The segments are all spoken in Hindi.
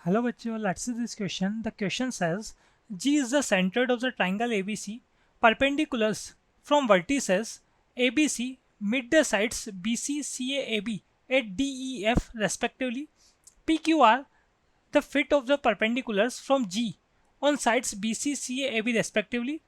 Hello बच्चों, let's see this question. The question says G is the center of the triangle ABC, perpendiculars from vertices ABC meet the sides BC, CA, AB at DEF respectively. PQR the fit of the perpendiculars from G on sides BC, CA, AB respectively.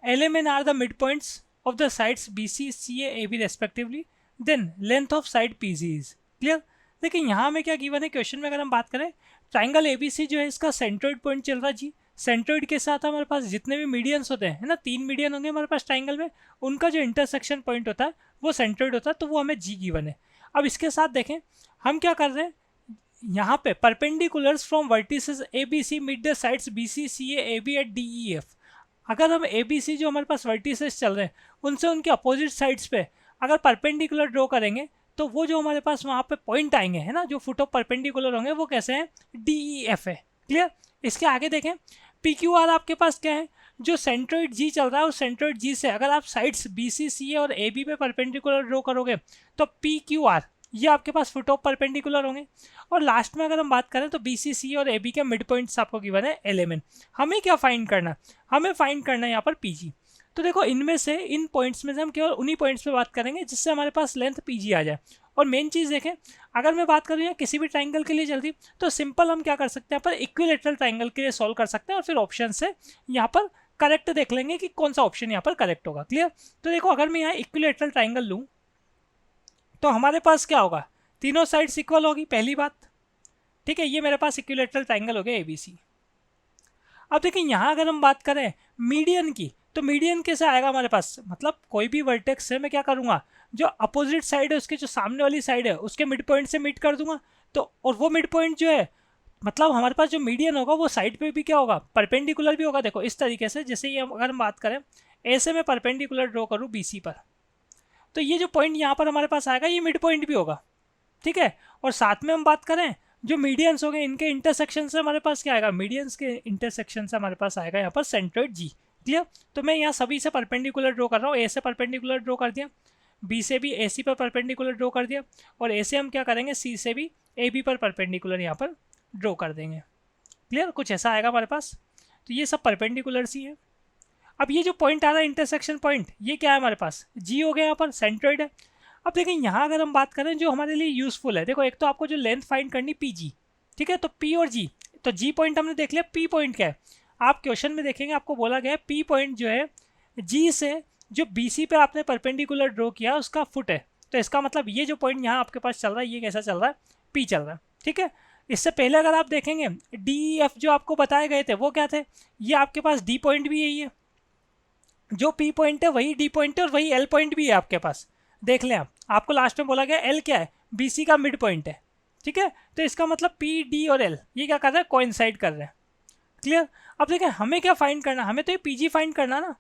LMN are the midpoints of the sides BC, CA, AB respectively. Then length of side PG is clear. देखिए यहाँ में क्या गिवन है क्वेश्चन में, अगर हम बात करें ट्राइंगल एबीसी जो है इसका सेंट्रोइड पॉइंट चल रहा है जी. सेंट्रोइड के साथ हमारे पास जितने भी मीडियंस होते हैं है ना, 3 मीडियन होंगे हमारे पास ट्राइंगल में, उनका जो इंटरसेक्शन पॉइंट होता है वो सेंट्रोइड होता है, तो वो हमें जी गिवन है. अब इसके साथ देखें हम क्या कर रहे हैं, यहाँ पे perpendiculars from vertices A B C meet the sides B C C A A B at D E. अगर हम ए बी सी जो हमारे पास वर्टिसेस चल रहे हैं उनसे उनके अपोजिट साइड्स पे अगर परपेंडिकुलर ड्रॉ करेंगे तो वो जो हमारे पास वहाँ पे पॉइंट आएंगे है ना, जो फुट ऑफ परपेंडिकुलर होंगे वो कैसे हैं, डी ई एफ है. क्लियर. इसके आगे देखें पी क्यू आर आपके पास क्या है, जो सेंट्रोइड जी चल रहा है उस सेंट्रोइड जी से अगर आप साइड्स बी सी सी ए और ए बी पे परपेंडिकुलर ड्रॉ करोगे तो पी क्यू आर ये आपके पास फुट ऑफ परपेंडिकुलर होंगे. और लास्ट में अगर हम बात करें तो बी सी सी और ए बी के मिड पॉइंट्स आपको गिवन है एलिमेंट. हमें क्या फाइंड करना है, हमें फाइंड करना है यहाँ पर पी जी. तो देखो इनमें से इन पॉइंट्स में से हम केवल उन्हीं पॉइंट्स पे बात करेंगे जिससे हमारे पास लेंथ पी जी आ जाए. और मेन चीज़ देखें, अगर मैं बात करूँ यहाँ किसी भी ट्राइंगल के लिए चलती तो सिंपल हम क्या कर सकते हैं यहाँ पर इक्विलेटरल ट्राइंगल के लिए सॉल्व कर सकते हैं और फिर ऑप्शन से यहाँ पर करेक्ट देख लेंगे कि कौन सा ऑप्शन यहाँ पर करेक्ट होगा. क्लियर. तो देखो अगर मैं यहाँ इक्विलेटरल ट्राइंगल लूँ तो हमारे पास क्या होगा, तीनों साइड्स इक्वल होगी पहली बात. ठीक है, ये मेरे पास इक्विलेटरल ट्राइंगल हो गया एबीसी. अब देखिए यहाँ अगर हम बात करें मीडियन की तो मीडियन कैसे आएगा हमारे पास, मतलब कोई भी वर्टेक्स से मैं क्या करूँगा, जो अपोजिट साइड है उसके जो सामने वाली साइड है उसके मिड पॉइंट से मीट कर दूंगा. तो और वो मिड पॉइंट जो है मतलब हमारे पास जो मीडियन होगा वो साइड पे भी क्या होगा, परपेंडिकुलर भी होगा. देखो इस तरीके से, जैसे ये अगर हम बात करें ए से मैं परपेंडिकुलर ड्रॉ करूँ बी सी पर, तो ये जो पॉइंट यहाँ पर हमारे पास आएगा ये मिड पॉइंट भी होगा. ठीक है. और साथ में हम बात करें जो मीडियंस हो गए इनके इंटरसेक्शन से हमारे पास क्या आएगा, मीडियंस के इंटरसेक्शन से हमारे पास आएगा यहाँ पर सेंट्रोइड जी. क्लियर. तो मैं यहाँ सभी से परपेंडिकुलर ड्रॉ कर रहा हूँ, ए से परपेंडिकुलर ड्रॉ कर दिया, बी से भी ए सी पर परपेंडिकुलर ड्रॉ कर दिया, और ए से हम क्या करेंगे सी से भी ए बी पर परपेंडिकुलर यहाँ पर ड्रॉ कर देंगे. क्लियर. कुछ ऐसा आएगा हमारे पास. तो ये सब परपेंडिकुलर सी है. अब ये जो पॉइंट आ रहा है इंटरसेक्शन पॉइंट, ये क्या है हमारे पास, जी हो गया यहाँ पर, सेंट्रोइड है. अब देखें यहाँ अगर हम बात करें जो हमारे लिए यूजफुल है, देखो एक तो आपको जो लेंथ फाइंड करनी पी जी. ठीक है, तो पी और जी, तो जी पॉइंट हमने देख लिया, पी पॉइंट क्या है आप क्वेश्चन में देखेंगे आपको बोला गया है पी पॉइंट जो है जी से जो बी सी पे आपने परपेंडिकुलर ड्रॉ किया उसका फुट है. तो इसका मतलब ये जो पॉइंट यहाँ आपके पास चल रहा है ये कैसा चल रहा है, पी चल रहा है. ठीक है. इससे पहले अगर आप देखेंगे डी ई एफ जो आपको बताए गए थे वो क्या थे, ये आपके पास डी पॉइंट भी यही है, जो पी पॉइंट है वही डी पॉइंट है और वही एल पॉइंट भी है आपके पास. देख लें आप, आपको लास्ट में बोला गया एल क्या है, बी सी का मिड पॉइंट है. ठीक है. तो इसका मतलब पी डी और एल ये क्या कर रहे हैं, कोइंसाइड कर रहे हैं. क्लियर. अब देखें हमें क्या फाइंड करना, हमें तो ये पी जी फाइंड करना ना.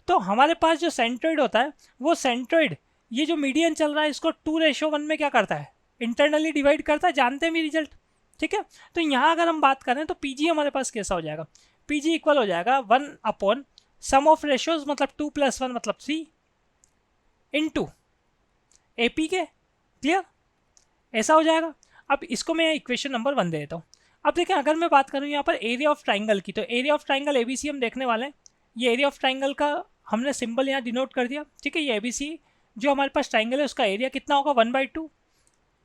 तो हमारे पास जो सेंट्रोइड होता है वो सेंट्रोइड ये जो मीडियन चल रहा है इसको 2:1 में क्या करता है, इंटरनली डिवाइड करता है, जानते हैं भी रिजल्ट. ठीक है. तो यहाँ अगर हम बात करें तो पी जी हमारे पास कैसा हो जाएगा, पी जी इक्वल हो जाएगा 1 सम ऑफ रेशियोज मतलब 2 + 1 मतलब 3 इंटू ए पी के. क्लियर. ऐसा हो जाएगा. अब इसको मैं इक्वेशन नंबर 1 दे देता हूँ. अब देखें अगर मैं बात करूँ यहाँ पर एरिया ऑफ ट्राइंगल की, तो एरिया ऑफ ट्राइंगल एबीसी हम देखने वाले हैं. ये एरिया ऑफ ट्राइंगल का हमने सिंबल यहाँ डिनोट कर दिया. ठीक है. ये एबीसी जो हमारे पास ट्राइंगल है उसका एरिया कितना होगा, 1/2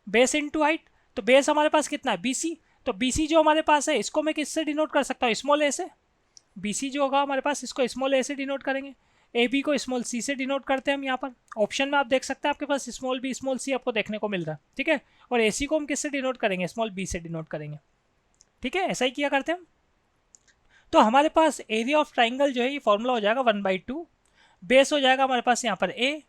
बेस इंटू हाइट. तो बेस हमारे पास कितना है, बीसी. तो बीसी जो हमारे पास है इसको मैं किससे डिनोट कर सकता हूँ, स्मॉल ए से. बीसी जो होगा हमारे पास इसको स्मॉल ए से डिनोट करेंगे, ए बी को स्मॉल सी से डिनोट करते हैं हम यहाँ पर. ऑप्शन में आप देख सकते हैं आपके पास स्मॉल बी स्मॉल सी आपको देखने को मिल रहा है. ठीक है. और ए सी को हम किससे डिनोट करेंगे, स्मॉल बी से डिनोट करेंगे. ठीक है. ऐसा ही किया करते हैं हम. तो हमारे पास एरिया ऑफ ट्राइंगल जो है ये फॉर्मूला हो जाएगा 1/2, बेस हो जाएगा हमारे पास यहाँ पर ए.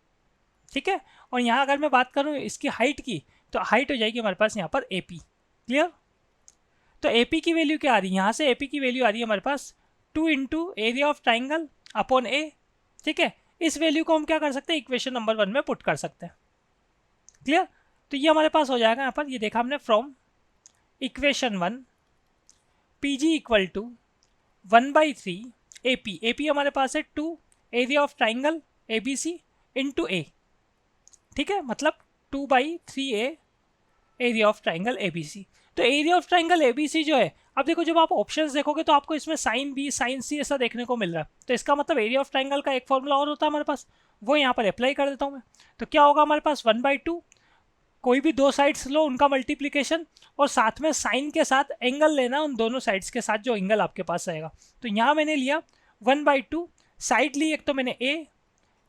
ठीक है. और यहाँ अगर मैं बात करूँ इसकी हाइट की तो हाइट हो जाएगी हमारे पास यहाँ पर ए पी. क्लियर. तो ए पी की वैल्यू क्या आ रही है, यहाँ से ए पी की वैल्यू आ रही है हमारे पास 2 into area of triangle upon A. ठीक है. इस वैल्यू को हम क्या कर सकते हैं, इक्वेशन नंबर 1 में पुट कर सकते हैं. क्लियर. तो ये हमारे पास हो जाएगा यहाँ पर, ये देखा हमने from equation 1 P G equal to 1/3 A P. A P हमारे पास है 2 area of triangle A B C into A. ठीक है. मतलब 2/3 A area of triangle A B C. तो area of triangle A B C जो है अब देखो जब आप ऑप्शंस देखोगे तो आपको इसमें साइन बी साइन सी ऐसा देखने को मिल रहा है, तो इसका मतलब एरिया ऑफ ट्राइंगल का एक फॉर्मूला और होता है हमारे पास, वो यहाँ पर अप्लाई कर देता हूँ मैं। तो क्या होगा हमारे पास 1/2, कोई भी दो साइड्स लो उनका मल्टीप्लीकेशन, और साथ में साइन के साथ एंगल लेना उन दोनों साइड्स के साथ जो एंगल आपके पास आएगा। तो यहाँ मैंने लिया 1/2, साइड ली एक तो मैंने ए,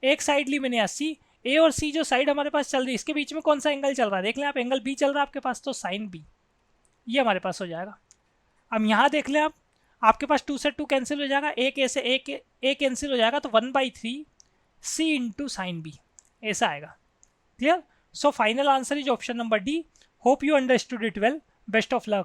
एक साइड ली मैंने यहाँ सी। ए और सी जो साइड हमारे पास चल रही है इसके बीच में कौन सा एंगल चल रहा है, देख लें आप, एंगल बी चल रहा है आपके पास, तो साइन बी ये हमारे पास हो जाएगा। अब यहाँ देख लें आप, आपके पास 2 से 2 कैंसिल हो जाएगा, एक ए से एक कैंसिल हो जाएगा, तो 1/3 सी इंटू साइन बी ऐसा आएगा। Clear? So final answer is option number D. Hope you understood it well. Best of luck.